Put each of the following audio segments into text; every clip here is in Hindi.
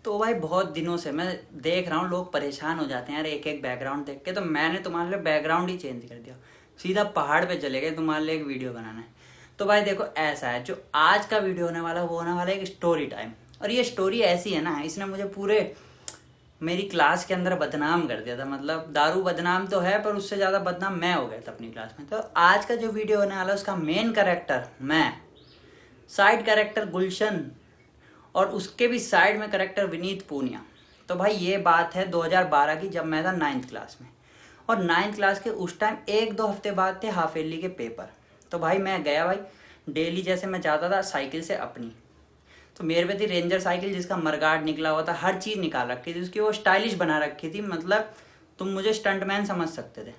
तो भाई बहुत दिनों से मैं देख रहा हूँ लोग परेशान हो जाते हैं यार एक एक बैकग्राउंड देख के। तो मैंने तुम्हारे लिए बैकग्राउंड ही चेंज कर दिया, सीधा पहाड़ पे चले गए तुम्हारे लिए एक वीडियो बनाना है। तो भाई देखो ऐसा है, जो आज का वीडियो होने वाला है वो होने वाला है एक स्टोरी टाइम। और ये स्टोरी ऐसी है ना, इसने मुझे पूरे मेरी क्लास के अंदर बदनाम कर दिया था। मतलब दारू बदनाम तो है पर उससे ज़्यादा बदनाम मैं हो गया था अपनी क्लास में। तो आज का जो वीडियो होने वाला है उसका मेन कैरेक्टर मैं, साइड कैरेक्टर गुलशन, और उसके भी साइड में करेक्टर विनीत पूनिया। तो भाई ये बात है 2012 की, जब मैं था 9th क्लास में। और 9th क्लास के उस टाइम 1-2 हफ्ते बाद थे हाफ ईयरली के पेपर। तो भाई मैं गया भाई, डेली जैसे मैं जाता था साइकिल से अपनी। तो मेरे पे थी रेंजर साइकिल जिसका मरगार्ड निकला हुआ था, हर चीज़ निकाल रखी थी उसकी, वो स्टाइलिश बना रखी थी। मतलब तुम मुझे स्टंटमैन समझ सकते थे।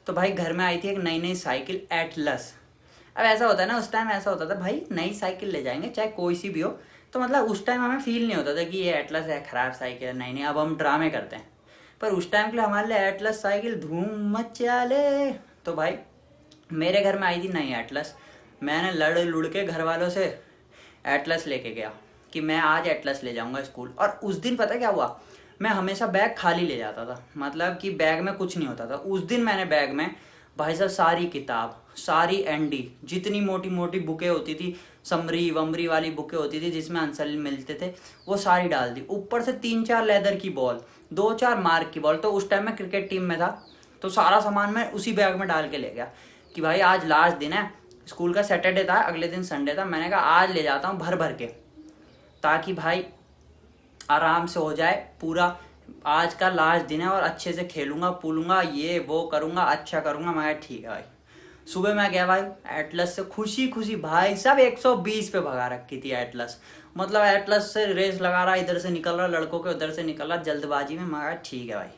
तो भाई घर में आई थी एक नई नई साइकिल एटलस। अब ऐसा होता है ना, उस टाइम ऐसा होता था भाई नई साइकिल ले जाएंगे चाहे कोई सी भी हो, तो मतलब उस टाइम हमें फील नहीं होता था कि ये एटलस है, ख़राब साइकिल है, नहीं नहीं अब हम ड्रामे करते हैं। पर उस टाइम के लिए हमारे लिए एटलस साइकिल धूम मचा ले। तो भाई मेरे घर में आई थी नई एटलस। मैंने लड़ लुड़ के घर वालों से एटलस लेके गया कि मैं आज एटलस ले जाऊंगा स्कूल। और उस दिन पता क्या हुआ, मैं हमेशा बैग खाली ले जाता था, मतलब कि बैग में कुछ नहीं होता था। उस दिन मैंने बैग में भाई साहब सारी किताब, सारी एनडी, जितनी मोटी मोटी बुकें होती थी, समरी वमरी वाली बुकें होती थी जिसमें आंसर मिलते थे, वो सारी डाल दी। ऊपर से 3-4 लेदर की बॉल, 2-4 मार्क की बॉल। तो उस टाइम मैं क्रिकेट टीम में था, तो सारा सामान मैं उसी बैग में डाल के ले गया कि भाई आज लास्ट दिन है स्कूल का। सैटरडे था, अगले दिन संडे था। मैंने कहा आज ले जाता हूँ भर भर के, ताकि भाई आराम से हो जाए पूरा। आज का लास्ट दिन है और अच्छे से खेलूंगा पूलूंगा, ये वो करूंगा, अच्छा करूंगा। मैं ठीक है भाई। सुबह मैं गया भाई एटलस से खुशी खुशी, भाई सब 120 पे भगा रखी थी एटलस। मतलब एटलस से रेस लगा रहा, इधर से निकल रहा, लड़कों के उधर से निकल रहा जल्दबाजी में। मैं ठीक है भाई।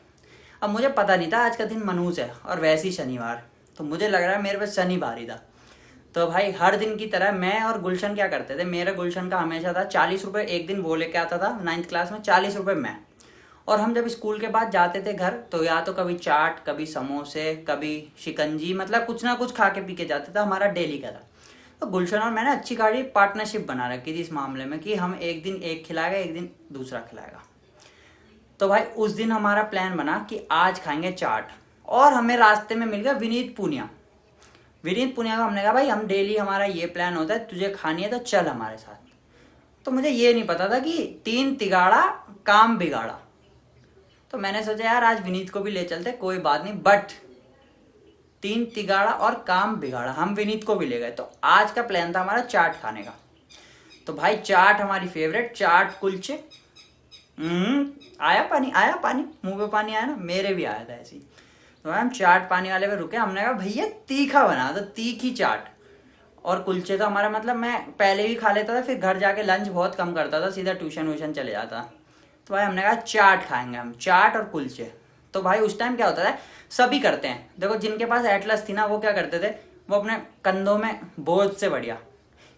अब मुझे पता नहीं था आज का दिन मनूस है और वैसे ही शनिवार, तो मुझे लग रहा है मेरे पे शनि भारी था। तो भाई हर दिन की तरह मैं और गुलशन क्या करते थे, मेरा गुलशन का हमेशा था 40 रुपये एक दिन वो लेके आता था 9th क्लास में, 40 रुपये मैं। और हम जब स्कूल के बाद जाते थे घर, तो या तो कभी चाट, कभी समोसे, कभी शिकंजी, मतलब कुछ ना कुछ खा के पी के जाते थे। हमारा डेली का था। तो गुलशन और मैंने अच्छी खासी पार्टनरशिप बना रखी थी इस मामले में कि हम एक दिन एक खिलाएगा, एक दिन दूसरा खिलाएगा। तो भाई उस दिन हमारा प्लान बना कि आज खाएंगे चाट। और हमें रास्ते में मिल गया विनीत पूनिया। विनीत पुनिया को हमने कहा भाई हम डेली हमारा ये प्लान होता है, तुझे खानी है तो चल हमारे साथ। तो मुझे ये नहीं पता था कि 3 तिगाड़ा काम बिगाड़ा। तो मैंने सोचा यार आज विनीत को भी ले चलते, कोई बात नहीं। बट 3 तिगाड़ा और काम बिगाड़ा, हम विनीत को भी ले गए। तो आज का प्लान था हमारा चाट खाने का। तो भाई चाट हमारी फेवरेट, चाट कुलचे। आया पानी, आया पानी, मुंह पे पानी आया ना, मेरे भी आया था ऐसे ही। तो हम चाट पानी वाले पे रुके, हमने कहा भैया तीखा बना दो, तीखी चाट। और कुलचे तो हमारा, मतलब मैं पहले भी खा लेता था, फिर घर जाके लंच बहुत कम करता था, सीधा ट्यूशन व्यूशन चले जाता। तो भाई हमने कहा चाट खाएंगे हम, चाट और कुलचे। तो भाई उस टाइम क्या होता था, सभी करते हैं। देखो जिनके पास एटलस थी ना, वो क्या करते थे, वो अपने कंधों में बोझ से बढ़िया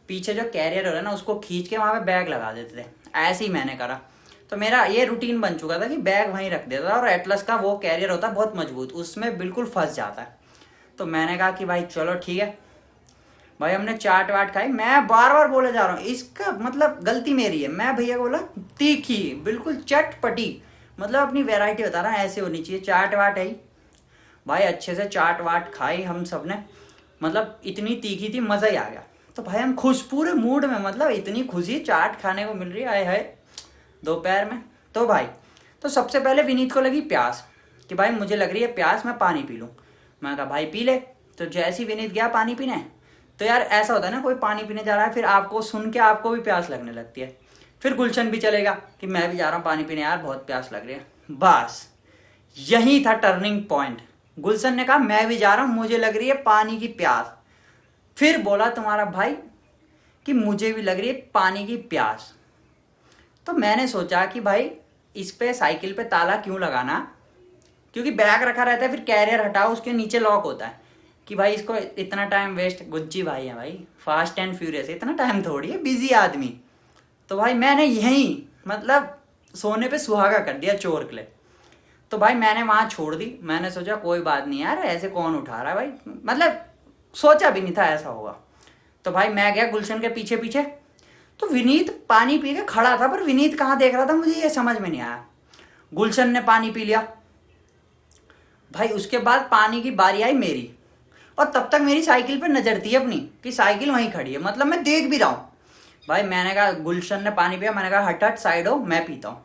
पीछे जो कैरियर हो रहा है ना, उसको खींच के वहाँ पे बैग लगा देते थे। ऐसे ही मैंने करा। तो मेरा ये रूटीन बन चुका था कि बैग वहीं रख देता था, और एटलस का वो कैरियर होता है बहुत मजबूत, उसमें बिल्कुल फंस जाता है। तो मैंने कहा कि भाई चलो ठीक है। भाई हमने चाट वाट खाई। मैं बार बार बोले जा रहा हूँ, इसका मतलब गलती मेरी है। मैं भैया को बोला तीखी, बिल्कुल चटपटी, मतलब अपनी वैरायटी बता रहा है ऐसे होनी चाहिए। चाट वाट आई भाई, अच्छे से चाट वाट खाई हम सब ने। मतलब इतनी तीखी थी, मज़ा ही आ गया। तो भाई हम खुश पूरे मूड में, मतलब इतनी खुशी चाट खाने को मिल रही है, आए दोपहर में। तो भाई तो सबसे पहले विनीत को लगी प्यास कि भाई मुझे लग रही है प्यास, मैं पानी पी लूँ। मैं कहा भाई पी ले। तो जैसे ही विनीत गया पानी पीने, तो यार ऐसा होता है ना, कोई पानी पीने जा रहा है, फिर आपको सुन के आपको भी प्यास लगने लगती है। फिर गुलशन भी चलेगा कि मैं भी जा रहा हूँ पानी पीने, यार बहुत प्यास लग रही है। बस यही था टर्निंग पॉइंट। गुलशन ने कहा मैं भी जा रहा हूँ, मुझे लग रही है पानी की प्यास। फिर बोला तुम्हारा भाई कि मुझे भी लग रही है पानी की प्यास। तो मैंने सोचा कि भाई इस पे साइकिल पे ताला क्यों लगाना, क्योंकि बैग रखा रहता है, फिर कैरियर हटाओ, उसके नीचे लॉक होता है, कि भाई इसको इतना टाइम वेस्ट। गुज्जी भाई है भाई, फास्ट एंड फ्यूरियस, इतना टाइम थोड़ी है, बिजी आदमी। तो भाई मैंने यहीं मतलब सोने पे सुहागा कर दिया चोर के लिए। तो भाई मैंने वहाँ छोड़ दी। मैंने सोचा कोई बात नहीं यार, ऐसे कौन उठा रहा है भाई, मतलब सोचा भी नहीं था ऐसा होगा। तो भाई मैं गया गुलशन के पीछे पीछे। तो विनीत पानी पी के खड़ा था, पर विनीत कहाँ देख रहा था मुझे ये समझ में नहीं आया। गुलशन ने पानी पी लिया भाई, उसके बाद पानी की बारी आई मेरी, और तब तक मेरी साइकिल पे नजर थी अपनी कि साइकिल वहीं खड़ी है, मतलब मैं देख भी रहा हूँ। भाई मैंने कहा, गुलशन ने पानी पिया, मैंने कहा हट हट साइड हो, मैं पीता हूँ।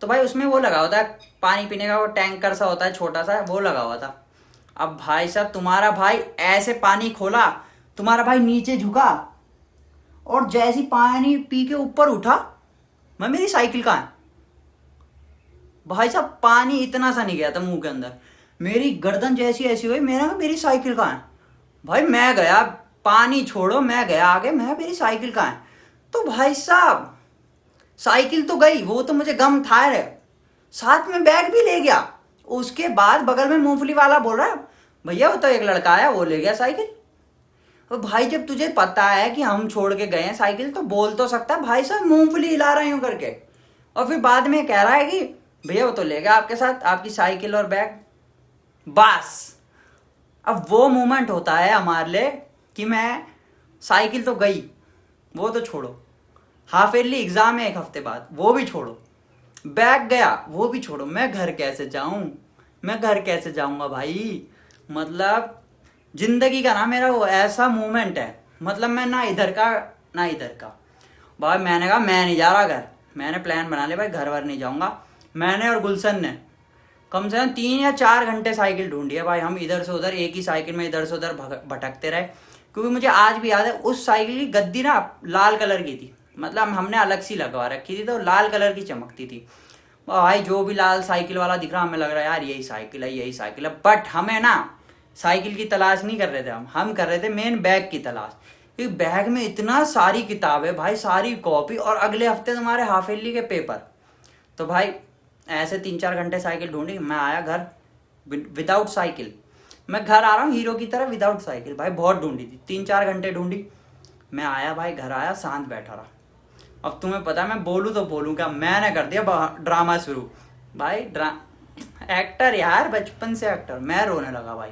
तो भाई उसमें वो लगा होता है पानी पीने का, वो टैंकर सा होता है छोटा सा, वो लगा हुआ था। अब भाई साहब तुम्हारा भाई ऐसे पानी खोला, तुम्हारा भाई नीचे झुका, और जैसी पानी पी के ऊपर उठा, मैं मेरी साइकिल कहाँ है? भाई साहब पानी इतना सा नहीं गया था मुंह के अंदर, मेरी गर्दन जैसी ऐसी हुई, मेरी साइकिल कहाँ है? भाई मैं गया, पानी छोड़ो, मैं गया आगे, मेरी साइकिल कहाँ है? तो भाई साहब साइकिल तो गई, वो तो मुझे गम था रे, साथ में बैग भी ले गया। उसके बाद बगल में मूंगफली वाला बोल रहा है, भैया वो तो एक लड़का आया, वो ले गया साइकिल। तो भाई जब तुझे पता है कि हम छोड़ के गए हैं साइकिल, तो बोल तो सकता है भाई साहब मूंगफली हिला रहे हूं करके, और फिर बाद में कह रहा है कि भैया वो तो ले गया आपके साथ आपकी साइकिल और बैग। बस अब वो मोमेंट होता है हमारे लिए कि मैं, साइकिल तो गई, वो तो छोड़ो, हाफ ईयरली एग्जाम है 1 हफ्ते बाद, वो भी छोड़ो, बैग गया वो भी छोड़ो, मैं घर कैसे जाऊं, मैं घर कैसे जाऊंगा भाई? मतलब जिंदगी का ना मेरा वो ऐसा मोमेंट है, मतलब मैं ना इधर का ना इधर का। भाई मैंने कहा मैं नहीं जा रहा घर, मैंने प्लान बना लिया भाई घर वर नहीं जाऊंगा। मैंने और गुलशन ने कम से कम 3 या 4 घंटे साइकिल ढूंढी है भाई, हम इधर से उधर एक ही साइकिल में इधर से उधर भटकते रहे। क्योंकि मुझे आज भी याद है उस साइकिल की गद्दी ना लाल कलर की थी, मतलब हमने अलग सी लगवा रखी थी, तो लाल कलर की चमकती थी। भाई जो भी लाल साइकिल वाला दिख रहा हमें लग रहा है यार यही साइकिल है, यही साइकिल है। बट हमें ना साइकिल की तलाश नहीं कर रहे थे, हम कर रहे थे मेन बैग की तलाश। क्योंकि बैग में इतना सारी किताब है भाई, सारी कॉपी, और अगले हफ्ते तुम्हारे हाफ ईयरली के पेपर। तो भाई ऐसे 3-4 घंटे साइकिल ढूंढी, मैं आया घर विदाउट साइकिल। मैं घर आ रहा हूँ हीरो की तरह विदाउट साइकिल, भाई बहुत ढूंढी थी, 3-4 घंटे ढूंढी। मैं आया भाई, घर आया, शांत बैठा रहा। अब तुम्हें पता है मैं बोलूँ तो बोलूँ क्या, मैंने कर दिया ड्रामा शुरू भाई। एक्टर यार, बचपन से एक्टर। मैं रोने लगा भाई,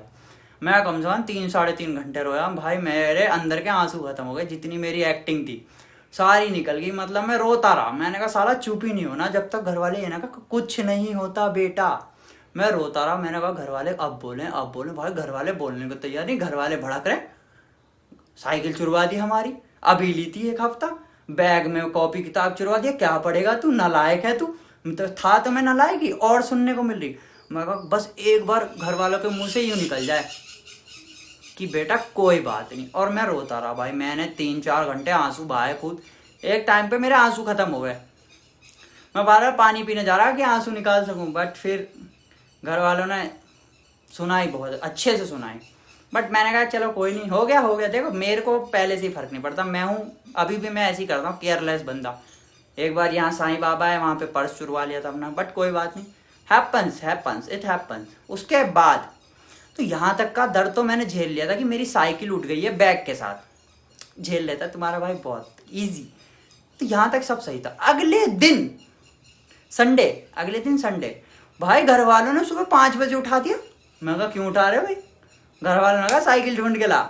मैं कम से कम 3-3.5 घंटे रोया भाई, मेरे अंदर के आंसू खत्म हो गए, जितनी मेरी एक्टिंग थी सारी निकल गई। मतलब मैं रोता रहा, मैंने कहा साला चुप ही नहीं होना जब तक घर वाले ये ना कहा कुछ नहीं होता बेटा। मैं रोता रहा, मैंने कहा घर वाले अब बोले। भाई घर वाले बोलने को तैयार नहीं, घर वाले भड़क रहे। साइकिल चुरवा दी हमारी, अभी ली थी 1 हफ्ता, बैग में कॉपी किताब चुरवा दिया, क्या पढ़ेगा तू, नालायक है तू। तो था तो मैं नालायक ही, और सुनने को मिल रही। मैं कहा बस एक बार घर वालों के मुंह से यूं निकल जाए कि बेटा कोई बात नहीं। और मैं रोता रहा भाई, मैंने 3-4 घंटे आंसू बहाए खुद। एक टाइम पे मेरे आंसू खत्म हो गए, मैं बार बार पानी पीने जा रहा कि आंसू निकाल सकूं, बट फिर घर वालों ने सुनाई, बहुत अच्छे से सुनाई। बट मैंने कहा चलो कोई नहीं, हो गया। देखो मेरे को पहले से ही फर्क नहीं पड़ता, मैं हूँ अभी भी, मैं ऐसे ही करता हूँ, केयरलेस बंदा। एक बार यहाँ साईं बाबा है, वहाँ पे पर्स चुरवा लिया था अपना, बट कोई बात नहीं, हैपन्स, इट हैपन्स। उसके बाद तो यहाँ तक का दर्द तो मैंने झेल लिया था कि मेरी साइकिल उठ गई है बैग के साथ, झेल लेता तुम्हारा भाई बहुत इजी। तो यहाँ तक सब सही था। अगले दिन संडे भाई घर वालों ने सुबह 5 बजे उठा दिया। मैं कहा क्यों उठा रहे हो भाई? घर वालों ने कहा साइकिल ढूंढ के ला।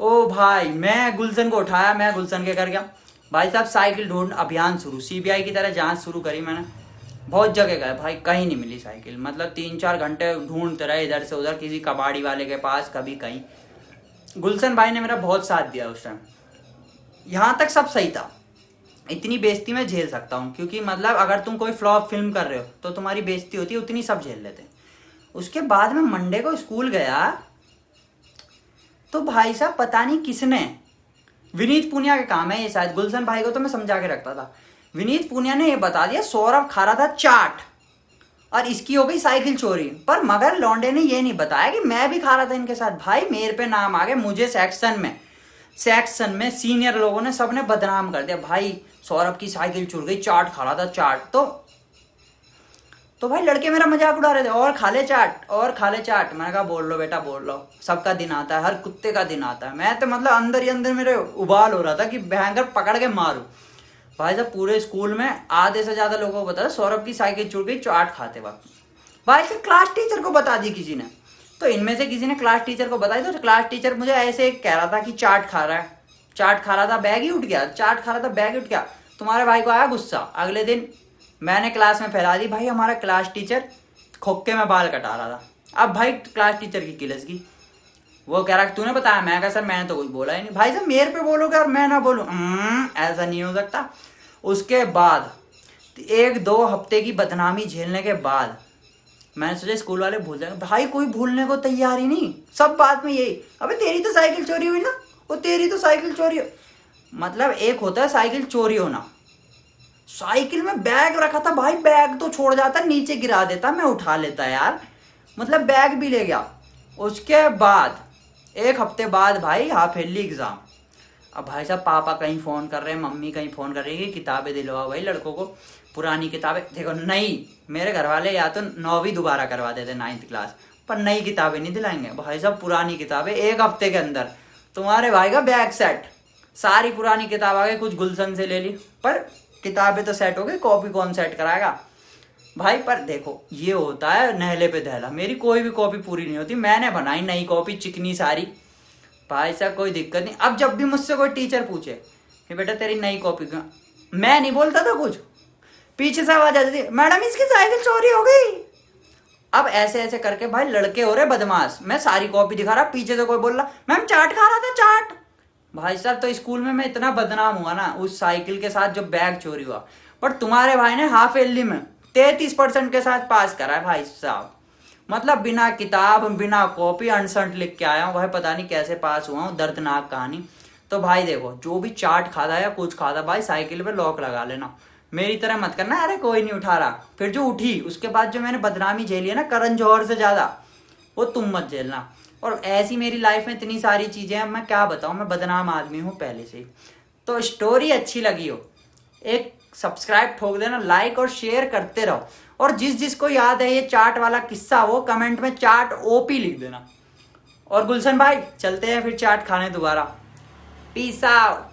ओ भाई मैं गुलशन को उठाया, मैं गुलशन के कर गया भाई साहब साइकिल ढूंढ अभियान शुरू, सीबीआई की तरह जांच शुरू करी मैंने। बहुत जगह गए भाई, कहीं नहीं मिली साइकिल, मतलब 3-4 घंटे ढूंढते रहे इधर से उधर, किसी कबाड़ी वाले के पास, कभी कहीं। गुलशन भाई ने मेरा बहुत साथ दिया उस टाइम। यहाँ तक सब सही था, इतनी बेइज्जती मैं झेल सकता हूँ, क्योंकि मतलब अगर तुम कोई फ्लॉप फिल्म कर रहे हो तो तुम्हारी बेइज्जती होती है, उतनी सब झेल लेते हैं। उसके बाद मैं मंडे को स्कूल गया, तो भाई साहब पता नहीं किसने, विनीत पुनिया के काम है ये शायद, गुलशन भाई को तो मैं समझा के रखता था, विनीत पुनिया ने ये बता दिया सौरभ खा रहा था चाट और इसकी हो गई साइकिल चोरी। पर मगर लौंडे ने ये नहीं बताया कि मैं भी खा रहा था इनके साथ। भाई मेरे पे नाम आ गए, मुझे सेक्शन में सीनियर लोगों ने सबने बदनाम कर दिया, भाई सौरभ की साइकिल चुर गई, चाट खा रहा था चाट। तो भाई लड़के मेरा मजाक उड़ा रहे थे, और खा ले चाट। मैंने कहा बोल लो बेटा बोल लो, सबका दिन आता है, हर कुत्ते का दिन आता है। मैं तो मतलब अंदर ही अंदर मेरे उबाल हो रहा था कि भयंकर पकड़ के मारूं। भाई साहब पूरे स्कूल में आधे से ज्यादा लोगों को बताया सौरभ की साइकिल चुर गई चाट खाते वक्त। भाई साहब क्लास टीचर को बता दी किसी ने, तो इनमें से किसी ने क्लास टीचर को बताई, तो क्लास टीचर मुझे ऐसे कह रहा था कि चाट खा रहा है, चाट खा रहा था, बैग ही उठ गया, चाट खा रहा था, बैग ही उठ गया। तुम्हारे भाई को आया गुस्सा। अगले दिन मैंने क्लास में फैला दी, भाई हमारा क्लास टीचर खोखे में बाल कटा रहा था। अब भाई क्लास टीचर की किलस की, वो कह रहा तूने बताया। मैं कहा सर मैंने तो कुछ बोला ही नहीं। भाई साहब मेरे पे बोलोगे और मैं ना बोलूं, ऐसा नहीं हो सकता। उसके बाद 1-2 हफ्ते की बदनामी झेलने के बाद मैंने सोचा स्कूल वाले भूल जाएंगे। भाई कोई भूलने को तैयार ही नहीं, सब बात में यही, अबे तेरी तो साइकिल चोरी हुई ना, वो तेरी तो साइकिल चोरी। मतलब एक होता है साइकिल चोरी होना, साइकिल में बैग रखा था भाई, बैग तो छोड़ जाता, नीचे गिरा देता, मैं उठा लेता यार, मतलब बैग भी ले गया। उसके बाद 1 हफ्ते बाद भाई हाफ ईयरली एग्जाम। अब भाई साहब पापा कहीं फ़ोन कर रहे हैं, मम्मी कहीं फ़ोन कर रही है कि किताबें दिलवाओ भाई लड़कों को, पुरानी किताबें। देखो नहीं, मेरे घर वाले या तो 9वीं दोबारा करवा देते 9th क्लास, पर नई किताबें नहीं दिलाएंगे भाई साहब, पुरानी किताबें। 1 हफ्ते के अंदर तुम्हारे भाई का बैग सेट, सारी पुरानी किताब आ गई, कुछ गुलशन से ले ली, पर किताबें तो सेट हो गई, कॉपी कौन सेट कराएगा भाई। पर देखो ये होता है नहले पे दहला, मेरी कोई भी कॉपी पूरी नहीं होती, मैंने बनाई नई कॉपी चिकनी सारी, भाई साहब कोई दिक्कत नहीं। अब जब भी मुझसे कोई टीचर पूछे कि बेटा तेरी नई कॉपी का, मैं नहीं बोलता था कुछ, पीछे से आवाज आती थी मैडम इसकी साइकिल चोरी हो गई। अब ऐसे ऐसे करके भाई लड़के हो रहे बदमाश, मैं सारी कॉपी दिखा रहा, पीछे से कोई बोल रहा मैम चाट खा रहा था चाट। भाई साहब तो स्कूल में मैं इतना बदनाम हुआ ना उस साइकिल के साथ जो बैग चोरी हुआ। पर तुम्हारे भाई ने हाफ ईयरली में 33% के साथ पास करा है भाई साहब, मतलब बिना किताब बिना कॉपी अनसंट लिख के आया हूँ भाई, पता नहीं कैसे पास हुआ हूँ, दर्दनाक कहानी। तो भाई देखो जो भी चाट खाता या कुछ खाता भाई साइकिल पे लॉक लगा लेना, मेरी तरह मत करना अरे कोई नहीं उठा रहा। फिर जो उठी उसके बाद जो मैंने बदनामी झेली है ना करण जौहर से ज्यादा, वो तुम मत झेलना। और ऐसी मेरी लाइफ में इतनी सारी चीजें हैं, मैं क्या बताऊं, मैं बदनाम आदमी हूँ पहले से ही। तो स्टोरी अच्छी लगी हो एक सब्सक्राइब ठोक देना, लाइक और शेयर करते रहो, और जिस जिसको याद है ये चाट वाला किस्सा वो कमेंट में चाट ओपी लिख देना। और गुलशन भाई चलते हैं फिर चाट खाने दोबारा, पीस आउट।